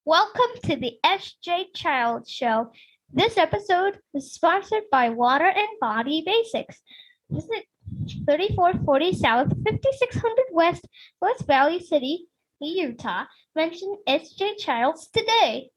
Welcome to the SJ Child Show. This episode is sponsored by Water and Body Basics. Visit 3440 South, 5600 West, West Valley City, Utah. Mention SJ Childs today.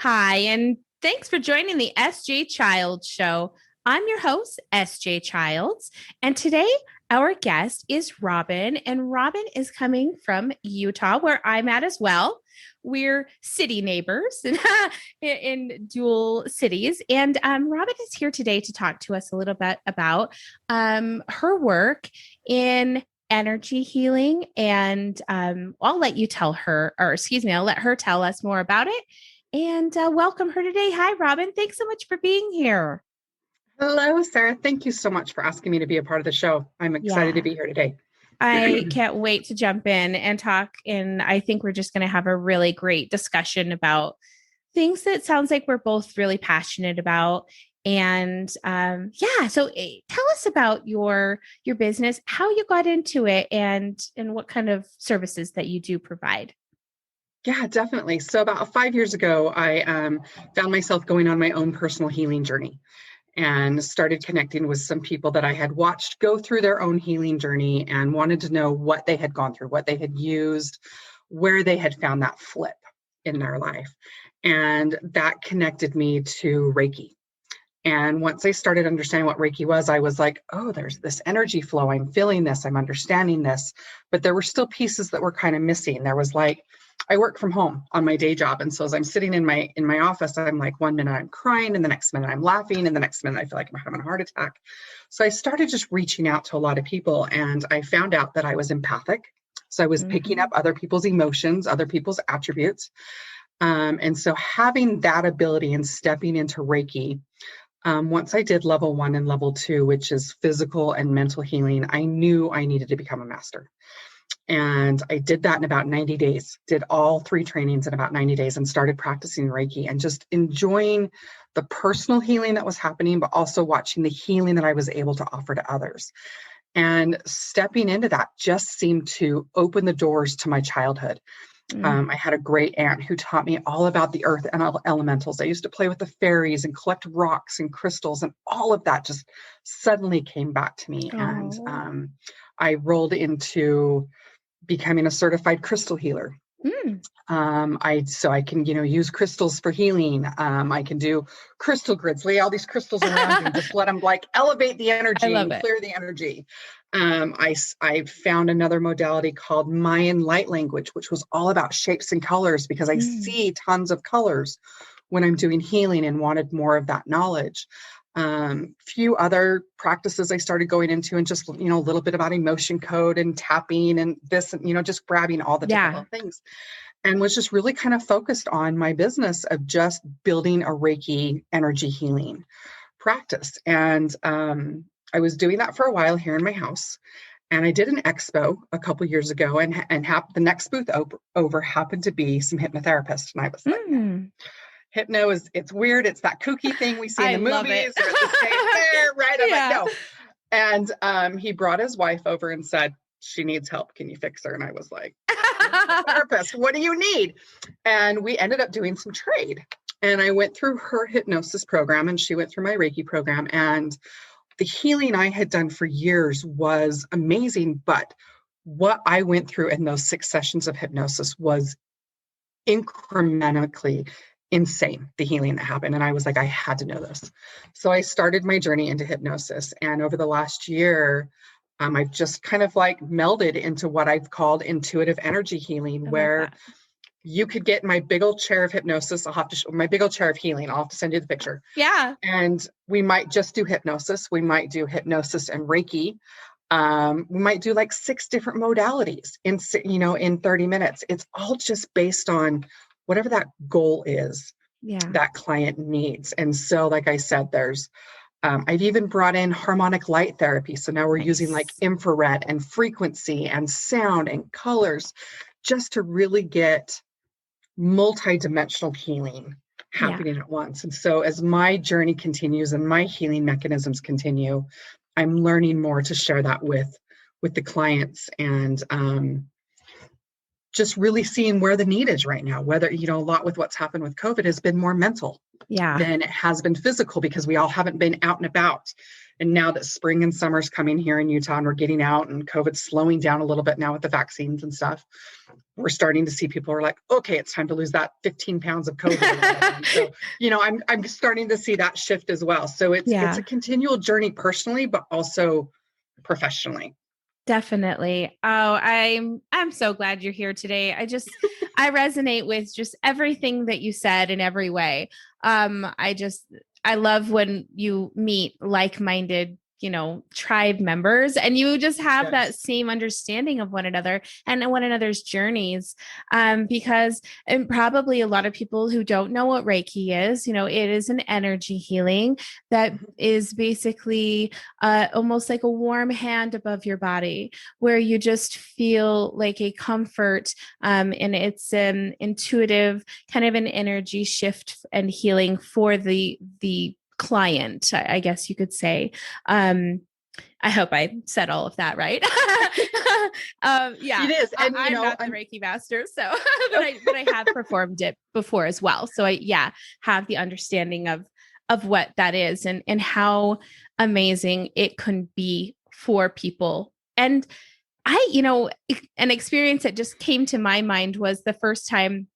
Hi, and thanks for joining the SJ Childs Show. I'm your host, SJ Childs, and today our guest is Robyn, and Robyn is coming from Utah, where I'm at as well. We're city neighbors in dual cities, and Robyn is here today to talk to us a little bit about her work in energy healing, and I'll let you tell her, or excuse me, I'll let her tell us more about it. And welcome her today. Hi, Robyn. Thanks so much for being here. Hello, Sarah. Thank you so much for asking me to be a part of the show. I'm excited to be here today. I can't wait to jump in and talk. And I think we're just going to have a really great discussion about things that sounds like we're both really passionate about. And so tell us about your business, how you got into it, and what kind of services that you do provide. Yeah, definitely. So about 5 years ago, I found myself going on my own personal healing journey and started connecting with some people that I had watched go through their own healing journey and wanted to know what they had gone through, what they had used, where they had found that flip in their life. And that connected me to Reiki. And once I started understanding what Reiki was, I was like, oh, there's this energy flow. I'm feeling this. I'm understanding this. But there were still pieces that were kind of missing. There was like, I work from home on my day job. And so as I'm sitting in my office, I'm like, one minute I'm crying and the next minute I'm laughing. And the next minute I feel like I'm having a heart attack. So I started just reaching out to a lot of people, and I found out that I was empathic. So I was picking up other people's emotions, other people's attributes. And so having that ability and stepping into Reiki, once I did level 1 and level 2, which is physical and mental healing, I knew I needed to become a master. And I did that in about 90 days, did all 3 trainings in about 90 days and started practicing Reiki and just enjoying the personal healing that was happening, but also watching the healing that I was able to offer to others. And stepping into that just seemed to open the doors to my childhood. I had a great aunt who taught me all about the earth and elementals. I used to play with the fairies and collect rocks and crystals, and all of that just suddenly came back to me. And I rolled into becoming a certified crystal healer. I can, use crystals for healing. I can do crystal grids, lay all these crystals around you and just let them like elevate the energy and clear the energy. I found another modality called Mayan light language, which was all about shapes and colors, because I see tons of colors when I'm doing healing and wanted more of that knowledge. Few other practices I started going into, and just, a little bit about emotion code and tapping and this, and, just grabbing all the different little things, and was just really kind of focused on my business of just building a Reiki energy healing practice. And, I was doing that for a while here in my house, and I did an expo a couple years ago, and the next booth over happened to be some hypnotherapists. And I was like, hypno it's weird. It's that kooky thing we see in the movies. Or at the stage there, right? I'm like, no. And he brought his wife over and said, she needs help. Can you fix her? And I was like, therapist, what do you need? And we ended up doing some trade. And I went through her hypnosis program, and she went through my Reiki program. And the healing I had done for years was amazing. But what I went through in those 6 sessions of hypnosis was incrementally insane, the healing that happened. And I was like, I had to know this. So I started my journey into hypnosis. And over the last year, I've just kind of like melded into what I've called intuitive energy healing, where you could get my big old chair of hypnosis. I'll have to my big old chair of healing. I'll have to send you the picture. Yeah. And we might just do hypnosis. We might do hypnosis and Reiki. We might do like 6 different modalities in 30 minutes. It's all just based on whatever that goal is that client needs. And so, like I said, there's, I've even brought in harmonic light therapy. So now we're using like infrared and frequency and sound and colors, just to really get multi-dimensional healing happening at once. And so as my journey continues and my healing mechanisms continue, I'm learning more to share that with the clients, and just really seeing where the need is right now. Whether, a lot with what's happened with COVID has been more mental than it has been physical, because we all haven't been out and about. And now that spring and summer's coming here in Utah and we're getting out, and COVID's slowing down a little bit now with the vaccines and stuff, we're starting to see people are like, okay, it's time to lose that 15 pounds of COVID. So, I'm starting to see that shift as well. So it's a continual journey personally, but also professionally. Definitely. Oh, I'm so glad you're here today. I resonate with just everything that you said in every way. I love when you meet like-minded, tribe members, and you just have that same understanding of one another and one another's journeys. Because, and probably a lot of people who don't know what Reiki is, it is an energy healing that is basically almost like a warm hand above your body, where you just feel like a comfort. And it's an intuitive kind of an energy shift and healing for the client, I guess you could say. I hope I said all of that right. Yeah, it is. And I'm not the Reiki master, so but I have performed it before as well. So I have the understanding of what that is, and how amazing it can be for people. And an experience that just came to my mind was the first time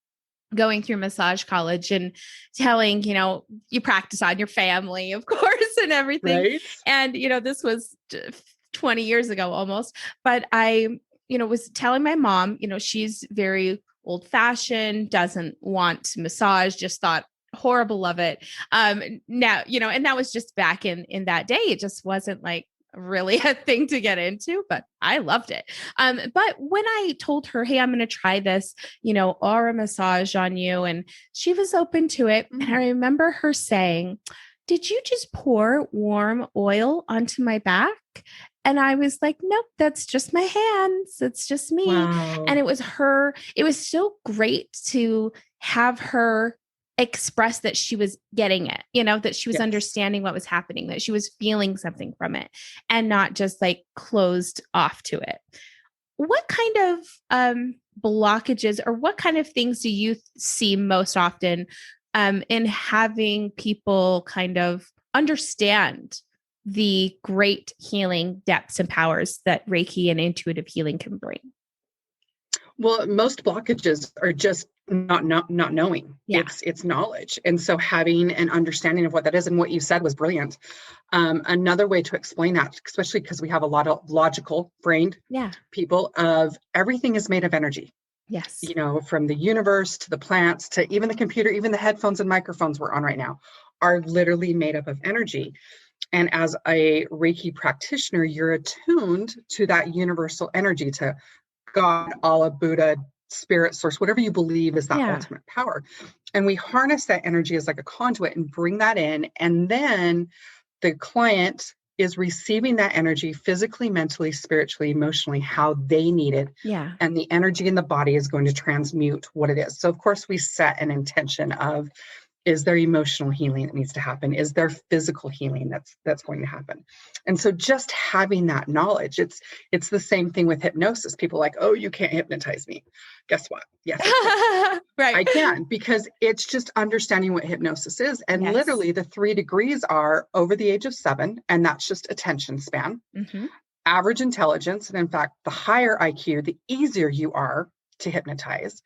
going through massage college and telling, you practice on your family, of course, and everything. Right. And, this was 20 years ago almost, but I, was telling my mom, she's very old fashioned, doesn't want massage, just thought horrible of it. Now, and that was just back in that day. It just wasn't like really a thing to get into, but I loved it. But when I told her, hey, I'm going to try this, aura massage on you, and she was open to it. And I remember her saying, did you just pour warm oil onto my back? And I was like, nope, that's just my hands. It's just me. Wow. And it was so great to have her express that she was getting it, that she was understanding what was happening, that she was feeling something from it, and not just like closed off to it. What kind of blockages, or what kind of things do you see most often in having people kind of understand the great healing depths and powers that Reiki and intuitive healing can bring? Well, most blockages are just not knowing. Yeah. It's knowledge. And so having an understanding of what that is, and what you said was brilliant. Another way to explain that, especially because we have a lot of logical brained people, of everything is made of energy. Yes. From the universe to the plants to even the computer, even the headphones and microphones we're on right now are literally made up of energy. And as a Reiki practitioner, you're attuned to that universal energy, to God, Allah, Buddha, spirit source, whatever you believe is that ultimate power. And we harness that energy as like a conduit and bring that in. And then the client is receiving that energy physically, mentally, spiritually, emotionally, how they need it. Yeah. And the energy in the body is going to transmute what it is. So of course we set an intention of, is there emotional healing that needs to happen? Is there physical healing that's going to happen? And so just having that knowledge, it's the same thing with hypnosis. People are like, oh, you can't hypnotize me. Guess what? Yes, right. I can, because it's just understanding what hypnosis is. And literally the 3 degrees are over the age of 7, and that's just attention span, average intelligence. And in fact, the higher IQ, the easier you are to hypnotize,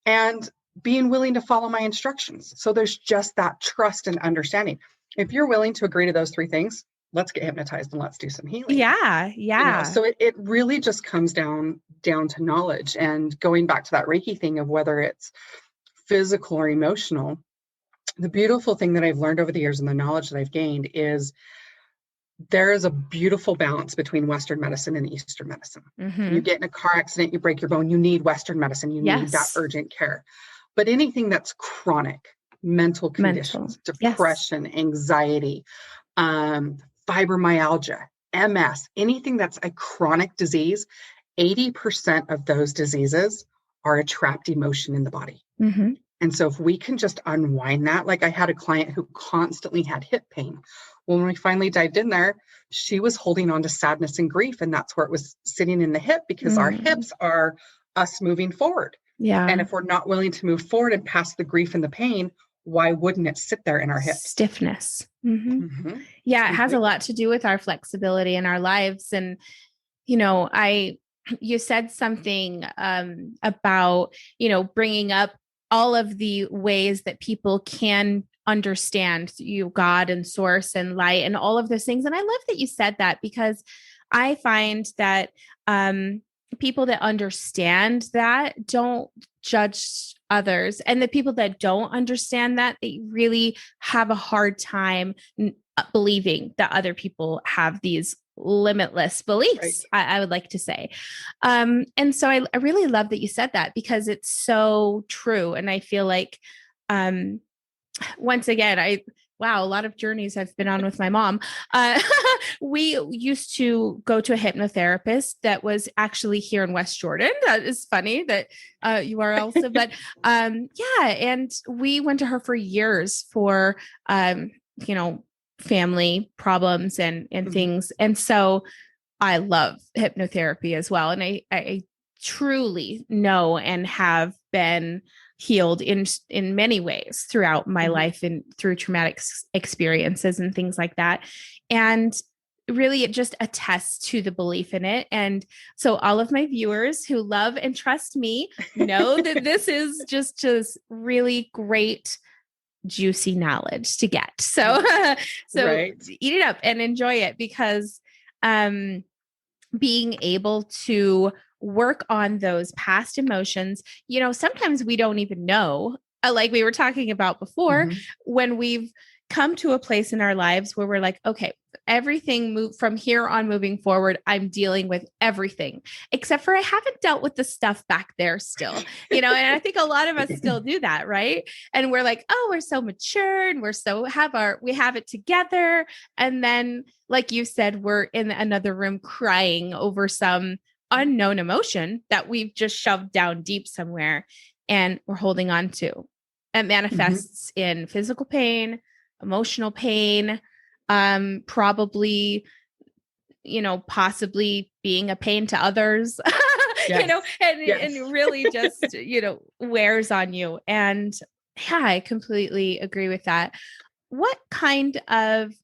and being willing to follow my instructions. So there's just that trust and understanding. If you're willing to agree to those 3 things, let's get hypnotized and let's do some healing. Yeah. So it really just comes down to knowledge. And going back to that Reiki thing of whether it's physical or emotional, the beautiful thing that I've learned over the years and the knowledge that I've gained is there is a beautiful balance between Western medicine and Eastern medicine. You get in a car accident, you break your bone, you need Western medicine, you need that urgent care. But anything that's chronic, mental conditions, depression, anxiety, fibromyalgia, MS, anything that's a chronic disease, 80% of those diseases are a trapped emotion in the body. And And so if we can just unwind that, like I had a client who constantly had hip pain. When we finally dived in there, she was holding on to sadness and grief. And that's where it was sitting in the hip, because our hips are us moving forward. Yeah. And if we're not willing to move forward and past the grief and the pain, why wouldn't it sit there in our hips? Stiffness. Yeah, it has a lot to do with our flexibility in our lives. And, you said something about, bringing up all of the ways that people can understand you, God and source and light and all of those things. And I love that you said that, because I find that people that understand that don't judge others. And the people that don't understand that, they really have a hard time believing that other people have these limitless beliefs, right. I would like to say. And so I really love that you said that, because it's so true. And I feel like, once again, wow, a lot of journeys I've been on with my mom. We used to go to a hypnotherapist that was actually here in West Jordan. That is funny that you are also, but yeah. And we went to her for years for, family problems and things. And so I love hypnotherapy as well. And I truly know and have been healed in many ways throughout my life and through traumatic experiences and things like that. And really, it just attests to the belief in it. And so all of my viewers who love and trust me know that this is just really great, juicy knowledge to get. So right. Eat it up and enjoy it, because being able to work on those past emotions, sometimes we don't even know, like we were talking about before, when we've come to a place in our lives where we're like, okay, everything move from here on moving forward, I'm dealing with everything, except for I haven't dealt with the stuff back there still, and I think a lot of us still do that. Right. And we're like, oh, we're so mature and we have it together. And then, like you said, we're in another room crying over some unknown emotion that we've just shoved down deep somewhere and we're holding on to. It manifests in physical pain, emotional pain, probably, possibly being a pain to others, yes. And really just, wears on you. And yeah, I completely agree with that. What kind of,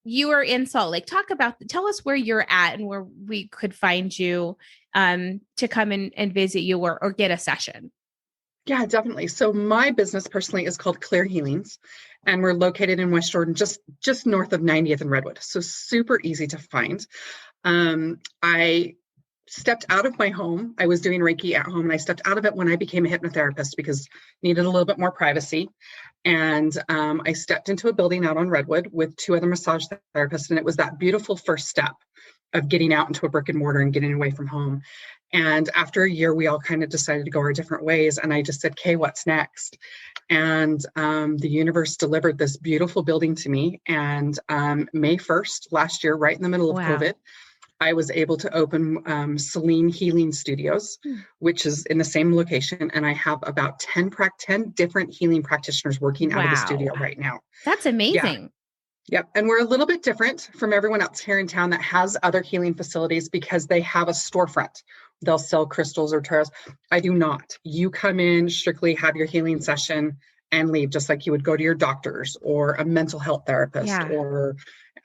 you are in Salt Lake. Tell us where you're at and where we could find you to come and visit you or get a session. Yeah, definitely. So my business personally is called Clear Healings, and we're located in West Jordan, just north of 90th and Redwood. So super easy to find. I stepped out of my home. I was doing Reiki at home, and I stepped out of it when I became a hypnotherapist because needed a little bit more privacy. And I stepped into a building out on Redwood with 2 other massage therapists, and it was that beautiful first step of getting out into a brick and mortar and getting away from home. And after a year, we all kind of decided to go our different ways. And I just said, "Okay, what's next?" And the universe delivered this beautiful building to me. And May 1st, last year, right in the middle of COVID, I was able to open Selene Healing Studios, which is in the same location. And I have about 10 different healing practitioners working out of the studio right now. That's amazing. Yep. And we're a little bit different from everyone else here in town that has other healing facilities because they have a storefront. They'll sell crystals or tarots. I do not. You come in, strictly have your healing session and leave, just like you would go to your doctors or a mental health therapist or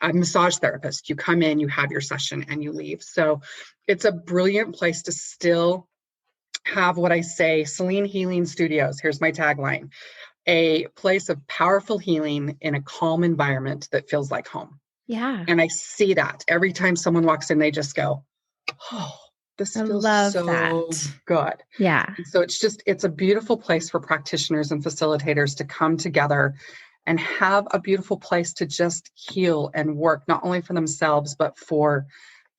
a massage therapist. You come in, you have your session and you leave. So it's a brilliant place to still have what I say, Selene Healing Studios. Here's my tagline: a place of powerful healing in a calm environment that feels like home. Yeah. And I see that every time someone walks in, they just go, "Oh, this feels so good." Yeah. And so it's a beautiful place for practitioners and facilitators to come together and have a beautiful place to just heal and work, not only for themselves, but for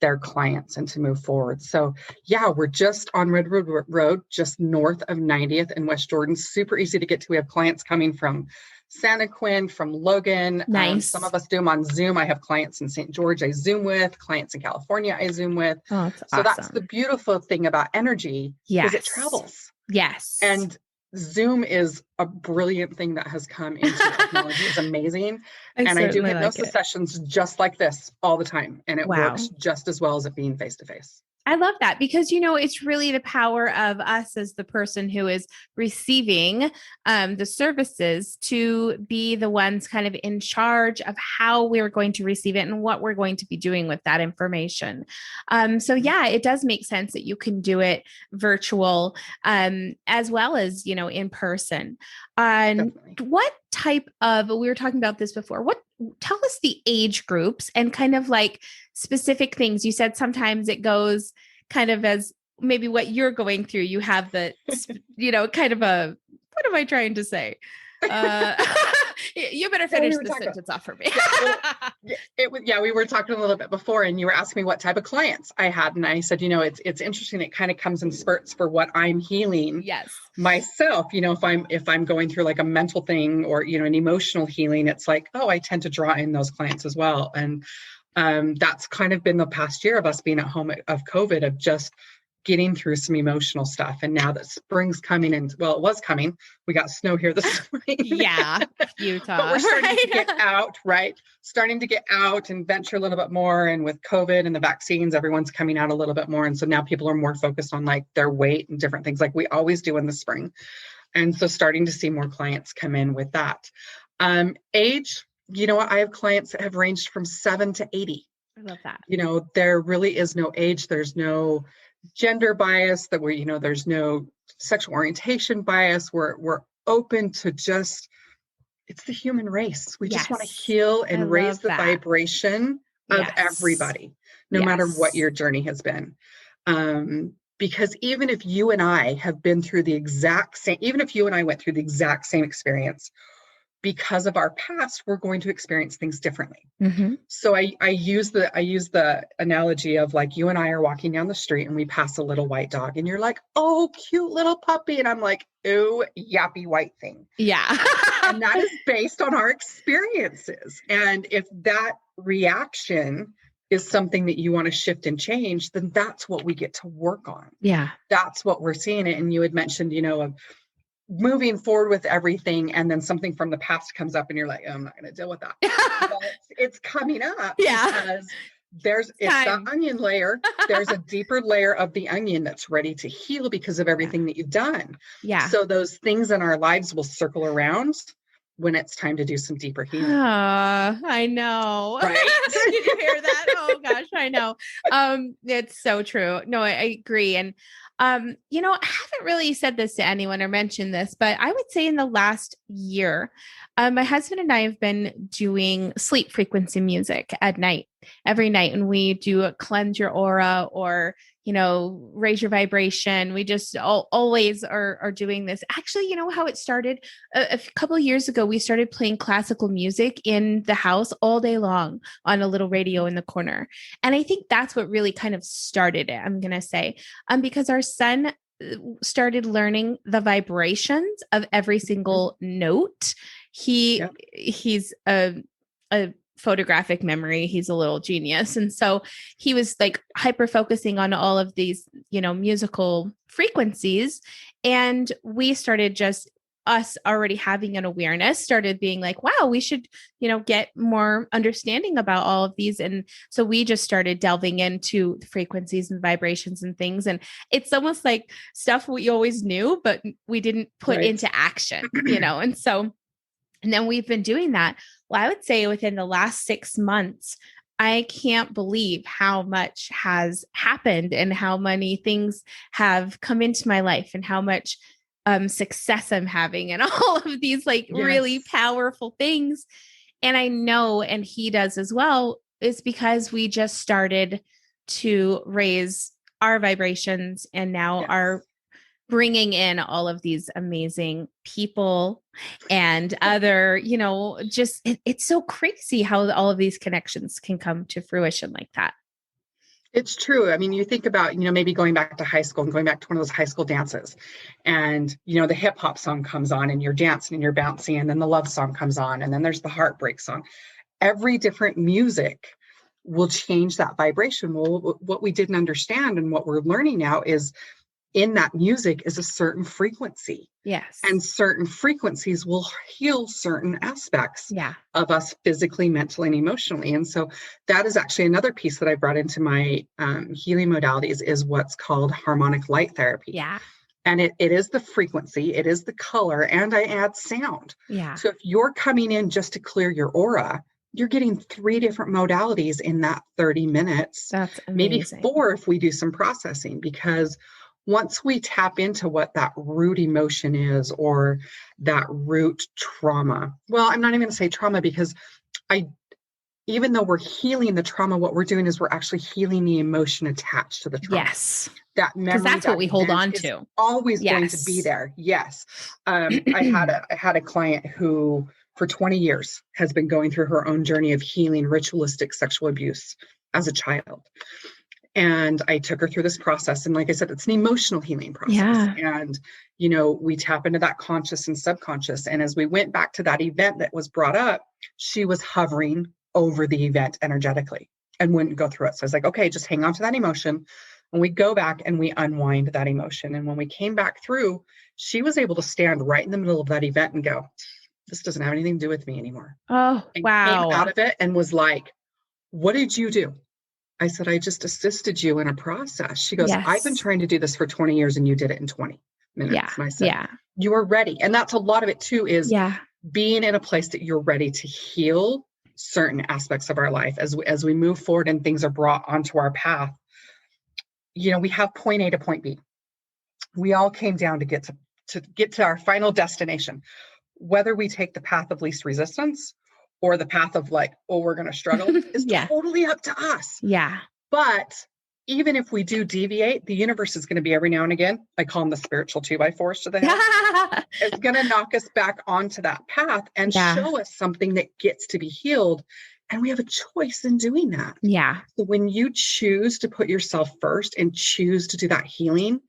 their clients and to move forward. So yeah, we're just on Redwood Road, just north of 90th in West Jordan. Super easy to get to. We have clients coming from Santa Quinn, from Logan. Nice. Some of us do them on Zoom. I have clients in St. George I Zoom with, clients in California I Zoom with. Oh, that's so awesome. That's the beautiful thing about energy, is it travels. Yes. And Zoom is a brilliant thing that has come into technology. It's amazing. And I do certainly hypnosis it. sessions just like this all the time. And it Wow. works just as well as it being face to face. I love that because, it's really the power of us as the person who is receiving the services to be the ones kind of in charge of how we're going to receive it and what we're going to be doing with that information. So yeah, it does make sense that you can do it virtual as well as, in person. What type of, we were talking about this before, tell us the age groups and kind of like specific things. You said sometimes it goes kind of as maybe what you're going through. You have the, kind of what am I trying to say? You better finish the sentence off for me. We were talking a little bit before and you were asking me what type of clients I had. And I said, it's interesting. It kind of comes in spurts for what I'm healing myself. If I'm going through like a mental thing or, an emotional healing, it's like, oh, I tend to draw in those clients as well. And that's kind of been the past year of us being at home of COVID, of just getting through some emotional stuff. And now that spring's coming, and well, it was coming. We got snow here this morning. Yeah, Utah. But we're starting to get out, right? Starting to get out and venture a little bit more. And with COVID and the vaccines, everyone's coming out a little bit more. And so now people are more focused on like their weight and different things like we always do in the spring. And so starting to see more clients come in with that. Age, I have clients that have ranged from 7 to 80. I love that. There really is no age. There's no gender bias that we're, there's no sexual orientation bias. We're open to just, it's the human race. We just want to heal and raise the vibration of everybody, no matter what your journey has been. Because even if you and I have been through the exact same, even if you and I went through the exact same experience, because of our past, we're going to experience things differently. Mm-hmm. So I use the analogy of like you and I are walking down the street and we pass a little white dog and you're like, oh, cute little puppy. And I'm like, oh, yappy white thing. Yeah. And that is based on our experiences. And if that reaction is something that you want to shift and change, then that's what we get to work on. Yeah. That's what we're seeing it. And you had mentioned, of moving forward with everything, and then something from the past comes up and you're like, oh, I'm not going to deal with that. But it's coming up because it's the onion layer. There's a deeper layer of the onion that's ready to heal because of everything that you've done. Yeah. So those things in our lives will circle around when it's time to do some deeper healing. I know. Right? Did you hear that? Oh gosh, I know. It's so true. No, I agree. And I haven't really said this to anyone or mentioned this, but I would say in the last year, my husband and I have been doing sleep frequency music at night, every night. And we do a cleanse your aura or, raise your vibration. We just always are doing this. Actually, you know how it started? A couple of years ago, we started playing classical music in the house all day long on a little radio in the corner. And I think that's what really kind of started it, I'm going to say, because our son started learning the vibrations of every single note. He's a photographic memory. He's a little genius. And so he was like hyper focusing on all of these, musical frequencies. And we started just us already having an awareness started being like, wow, we should, get more understanding about all of these. And so we just started delving into the frequencies and vibrations and things. And it's almost like stuff we always knew, but we didn't put into action, and then we've been doing that. Well, I would say within the last 6 months, I can't believe how much has happened and how many things have come into my life and how much success I'm having and all of these really powerful things. And I know, and he does as well, is because we just started to raise our vibrations and now are bringing in all of these amazing people and other, it's so crazy how all of these connections can come to fruition like that. It's true. I mean, you think about, maybe going back to high school and going back to one of those high school dances and, the hip hop song comes on and you're dancing and you're bouncing and then the love song comes on and then there's the heartbreak song. Every different music will change that vibration. Well, what we didn't understand and what we're learning now is in that music is a certain frequency. Yes. And certain frequencies will heal certain aspects Yeah. of us physically, mentally, and emotionally. And so that is actually another piece that I brought into my healing modalities is what's called harmonic light therapy. Yeah. And it is the frequency, it is the color, and I add sound. Yeah. So if you're coming in just to clear your aura, you're getting 3 different modalities in that 30 minutes. That's amazing. Maybe 4 if we do some processing, because once we tap into what that root emotion is or that root trauma, well, I'm not even going to say trauma because even though we're healing the trauma, what we're doing is we're actually healing the emotion attached to the trauma. Yes. That memory, because that's what we hold on is to. always going to be there. Yes. I had a client who for 20 years has been going through her own journey of healing ritualistic sexual abuse as a child. And I took her through this process. And like I said, it's an emotional healing process. Yeah. And, we tap into that conscious and subconscious. And as we went back to that event that was brought up, she was hovering over the event energetically and wouldn't go through it. So I was like, okay, just hang on to that emotion. And we go back and we unwind that emotion. And when we came back through, she was able to stand right in the middle of that event and go, this doesn't have anything to do with me anymore. Oh, and wow. Came out of it and was like, what did you do? I said, I just assisted you in a process. She goes, Yes. I've been trying to do this for 20 years and you did it in 20 minutes. Yeah. And I said, yeah. You are ready. And that's a lot of it too, is being in a place that you're ready to heal certain aspects of our life as we move forward and things are brought onto our path. We have point A to point B. We all came down to get to our final destination, whether we take the path of least resistance or the path of like, oh, we're going to struggle is totally up to us. Yeah. But even if we do deviate, the universe is going to be every now and again, I call them the spiritual 2x4s to the head. It's going to knock us back onto that path and show us something that gets to be healed. And we have a choice in doing that. Yeah. So when you choose to put yourself first and choose to do that healing,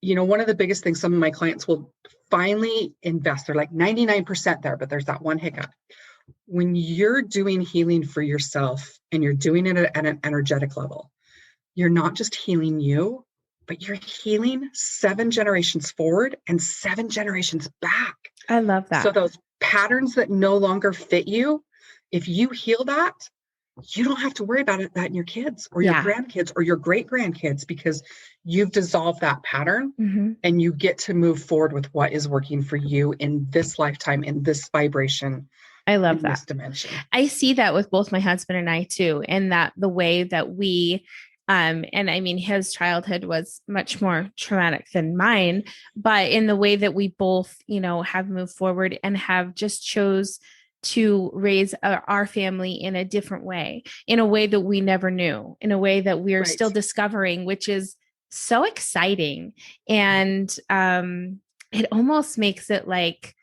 one of the biggest things some of my clients will finally invest, they're like 99% there, but there's that one hiccup. When you're doing healing for yourself and you're doing it at an energetic level, you're not just healing you, but you're healing 7 generations forward and 7 generations back. I love that. So those patterns that no longer fit you, if you heal that, you don't have to worry about that in your kids or your grandkids or your great grandkids, because you've dissolved that pattern and you get to move forward with what is working for you in this lifetime, in this vibration. I love that. This dimension. I see that with both my husband and I too, and that the way that we, and I mean, his childhood was much more traumatic than mine, but in the way that we both, have moved forward and have just chose to raise our family in a different way, in a way that we never knew, in a way that we're still discovering, which is so exciting. And it almost makes it like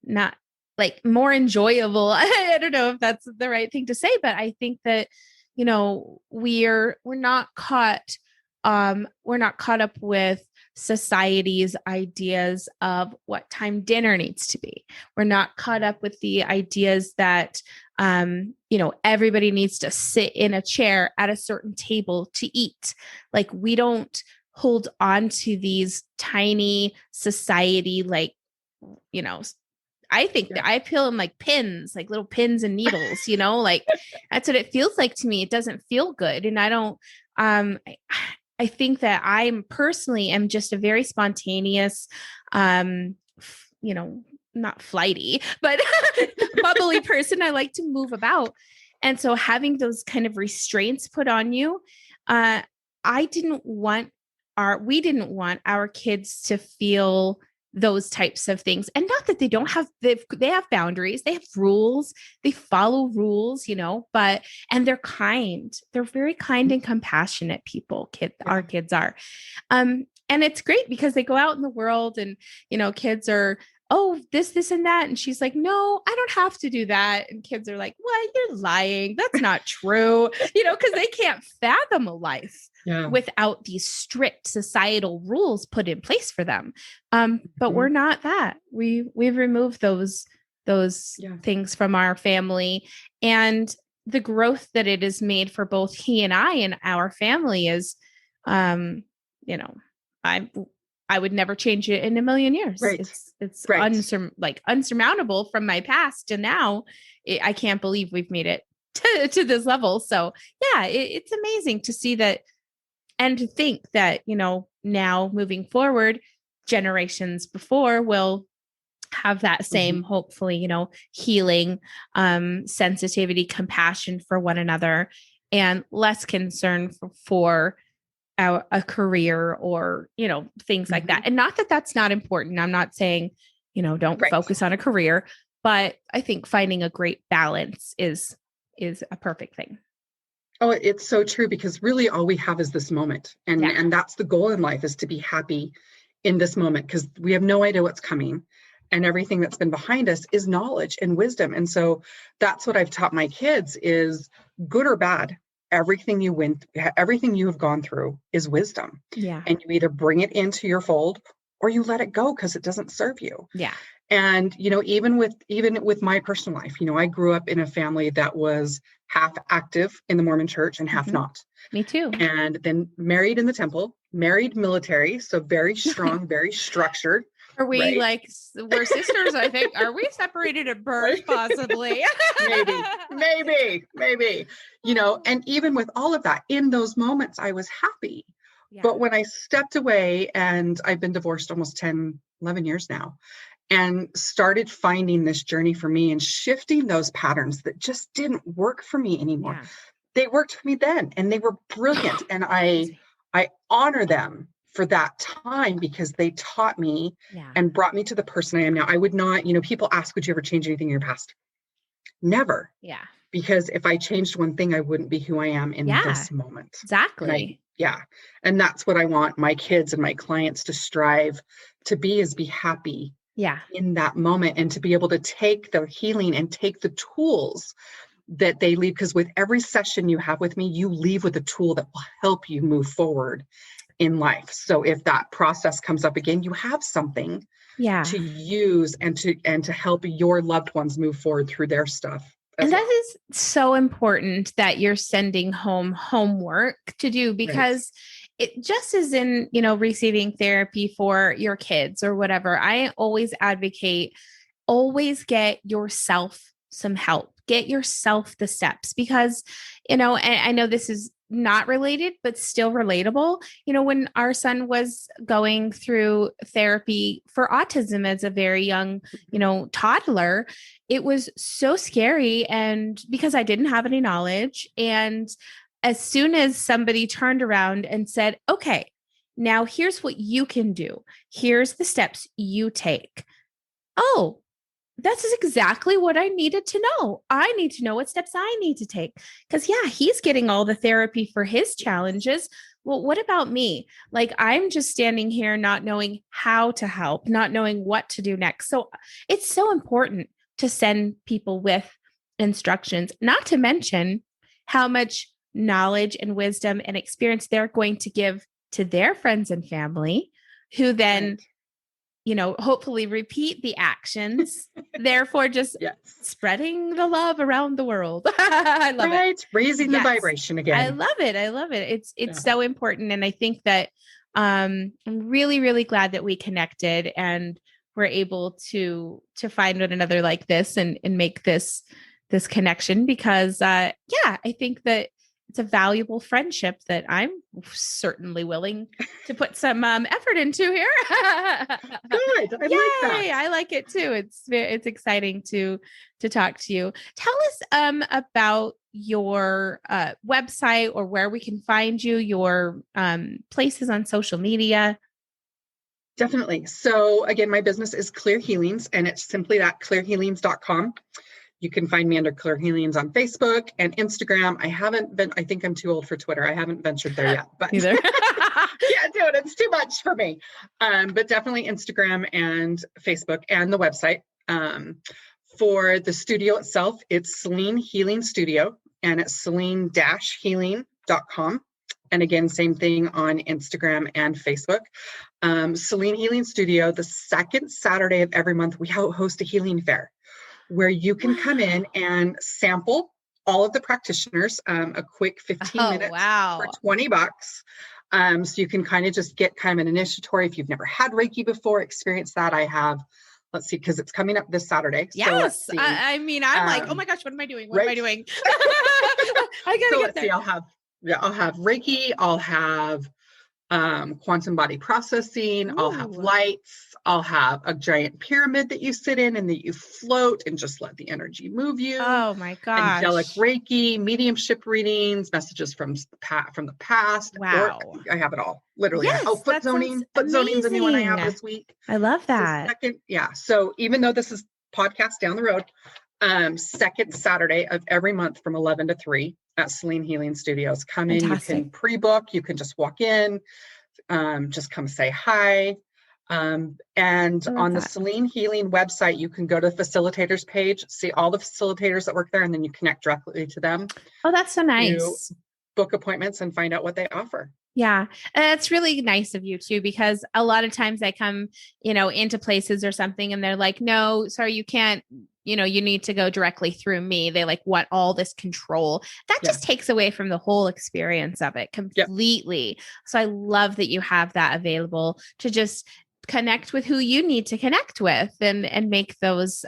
not like more enjoyable. I don't know if that's the right thing to say, but I think that, we're not caught up with society's ideas of what time dinner needs to be. We're not caught up with the ideas that, everybody needs to sit in a chair at a certain table to eat. Like, we don't hold on to these tiny society, I think that I feel them like pins, like little pins and needles, like that's what it feels like to me. It doesn't feel good. And I don't, I think that I'm personally am just a very spontaneous, not flighty, but bubbly person. I like to move about. And so having those kind of restraints put on you, we didn't want our kids to feel those types of things. And not that they don't have, they have boundaries, they have rules, they follow rules, and they're kind. They're very kind and compassionate people, our kids are. And it's great because they go out in the world and, kids are, oh, this and that. And she's like, no, I don't have to do that. And kids are like, what? You're lying. That's not true. Because they can't fathom a life without these strict societal rules put in place for them. But we're not that. We've removed those things from our family, and the growth that it has made for both he and I and our family is, I would never change it in a million years. Right. It's Right. unsurmountable from my past to now. I can't believe we've made it to this level. So yeah, it's amazing to see that and to think that, now moving forward, generations before will have that same, hopefully, healing, sensitivity, compassion for one another, and less concern for a career or, things like that. And not that that's not important. I'm not saying, don't Right. focus on a career, but I think finding a great balance is a perfect thing. Oh, it's so true, because really all we have is this moment. And that's the goal in life, is to be happy in this moment, because we have no idea what's coming. And everything that's been behind us is knowledge and wisdom. And so that's what I've taught my kids is, good or bad, everything you have gone through is wisdom. Yeah. And you either bring it into your fold or you let it go because it doesn't serve you. Yeah. And, even with my personal life, I grew up in a family that was half active in the Mormon church and half not. Me too. And then married in the temple, married military. So very strong, very structured. Are we right? we're sisters? I think. Are we separated at birth? Right? Possibly. maybe, and even with all of that, in those moments, I was happy. Yeah. But when I stepped away, and I've been divorced almost 10, 11 years now, and started finding this journey for me and shifting those patterns that just didn't work for me anymore. Yeah. They worked for me then, and they were brilliant. And I honor them for that time, because they taught me and brought me to the person I am now. I would not, people ask, would you ever change anything in your past? Never. Yeah. Because if I changed one thing, I wouldn't be who I am in this moment. Exactly. And that's what I want my kids and my clients to strive to be, is be happy in that moment, and to be able to take the healing and take the tools that they leave. Because with every session you have with me, you leave with a tool that will help you move forward in life. So if that process comes up again, you have something to use and to help your loved ones move forward through their stuff. And that is so important, that you're sending home homework to do, because it just is in, receiving therapy for your kids or whatever. I always advocate, always get yourself some help, get yourself the steps, because, and I know this is not related, but still relatable. When our son was going through therapy for autism as a very young, toddler, it was so scary. And because I didn't have any knowledge, and as soon as somebody turned around and said, okay, now here's what you can do, here's the steps you take. Oh, that's exactly what I needed to know. I need to know what steps I need to take. Because he's getting all the therapy for his challenges. Well, what about me? I'm just standing here not knowing how to help, not knowing what to do next. So it's so important to send people with instructions, not to mention how much knowledge and wisdom and experience they're going to give to their friends and family, who then hopefully repeat the actions, therefore just spreading the love around the world. I love it. Raising the vibration again. I love it. It's so important. And I think that I'm really, really glad that we connected and we're able to find one another like this and make this connection, because I think that it's a valuable friendship that I'm certainly willing to put some effort into here. Good. Like that. I like it too. It's exciting to talk to you. Tell us about your website, or where we can find you, your places on social media. Definitely. So again, my business is Clear Healings, and it's simply that, clearhealings.com. You can find me under Clear Healings on Facebook and Instagram. I think I'm too old for Twitter. I haven't ventured there yet, but either. Can't do it. It's too much for me. But definitely Instagram and Facebook and the website. For the studio itself, it's Selene Healing Studio, and it's selene-healing.com. And again, same thing on Instagram and Facebook. Selene Healing Studio, the second Saturday of every month, we host a healing fair, where you can come in and sample all of the practitioners, a quick 15 minutes for $20. So you can kind of just get kind of an initiatory. If you've never had Reiki before, experience that. I have, let's see, because it's coming up this Saturday. Yes. So let's see. I mean, I'm like, oh my gosh, what am I doing? What am I doing? I gotta get there. See, I'll have Reiki, I'll have quantum body processing, I'll have lights, I'll have a giant pyramid that you sit in and that you float and just let the energy move you. Oh my gosh. Angelic Reiki, mediumship readings, messages from the past. Wow. I have it all, literally. Yes, foot zoning. Foot zoning is a new one I have this week. I love that. So even though this is podcast down the road, second Saturday of every month from 11 to 3 at Selene Healing Studios. Come in, you can pre-book, you can just walk in, just come say hi. And on the Selene Healing website, you can go to the facilitators page, see all the facilitators that work there, and then you connect directly to them. Oh, that's so nice. Book appointments and find out what they offer. Yeah. That's really nice of you too, because a lot of times I come, into places or something and they're like, no, sorry, you can't, you need to go directly through me. They want all this control. That just takes away from the whole experience of it completely. Yep. So I love that you have that available to just connect with who you need to connect with and make those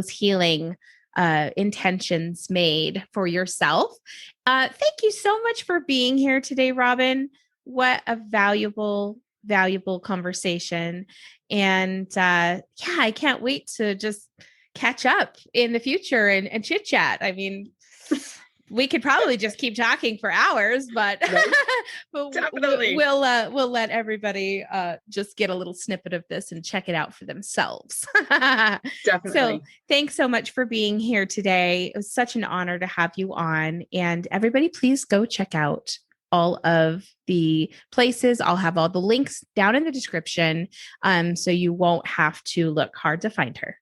healing intentions made for yourself. Thank you so much for being here today, Robyn. What a valuable conversation. And I can't wait to just catch up in the future and chit chat. I mean, we could probably just keep talking for hours, but, but we'll let everybody just get a little snippet of this and check it out for themselves. Definitely. So thanks so much for being here today. It was such an honor to have you on, and everybody please go check out all of the places. I'll have all the links down in the description. So you won't have to look hard to find her.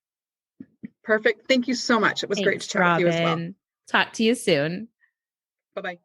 Perfect. Thank you so much. It was great to chat with you as well. Talk to you soon. Bye-bye.